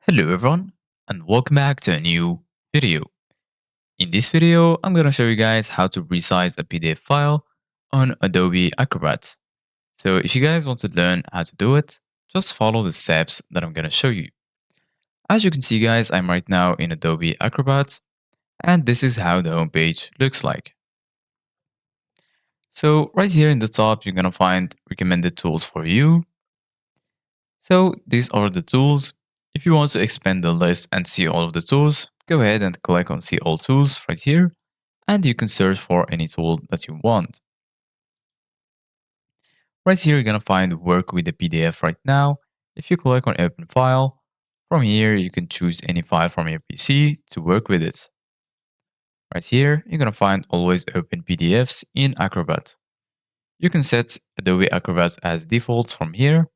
Hello everyone and welcome back to a new video. In this video, I'm going to show you guys how to resize a PDF file on Adobe Acrobat. So if you guys want to learn how to do it, just follow the steps that I'm going to show you. As you can see guys, I'm right now in Adobe Acrobat and this is how the homepage looks like. So right here in the top, you're going to find recommended tools for you. So these are the tools. If you want to expand the list and see all of the tools, go ahead and click on see all tools right here, and you can search for any tool that you want. Right here, you're going to find work with the PDF right now. If you click on open file, from here, you can choose any file from your PC to work with it. Right here, you're going to find always open PDFs in Acrobat. You can set Adobe Acrobat as default from here.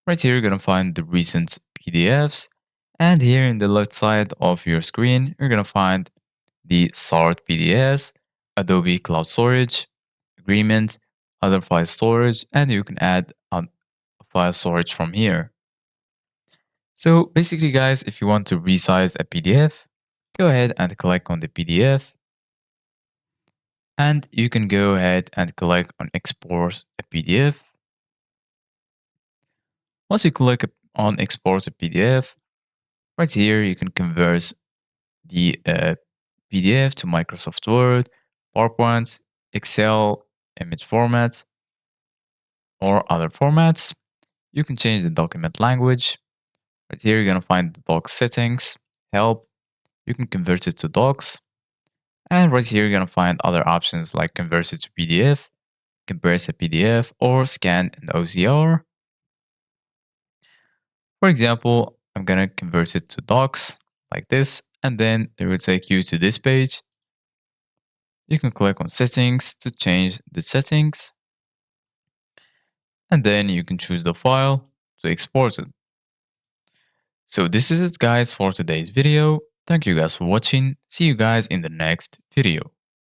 Right here, you're going to find the recent PDFs. And here in the left side of your screen, you're going to find the stored PDFs, Adobe Cloud Storage, Agreement, other file storage, and you can add file storage from here. So basically, guys, if you want to resize a PDF, go ahead and click on the PDF. And you can go ahead and click on Export a PDF. Once you click on Export a PDF, right here, you can convert the PDF to Microsoft Word, PowerPoint, Excel, image format, or other formats. You can change the document language. Right here, you're going to find the doc settings, help. You can convert it to docs. And right here, you're going to find other options like convert it to PDF, compress a PDF, or scan an OCR. For example, I'm going to convert it to docs like this, and then it will take you to this page. You can click on settings to change the settings. And then you can choose the file to export it. So this is it guys for today's video. Thank you guys for watching. See you guys in the next video.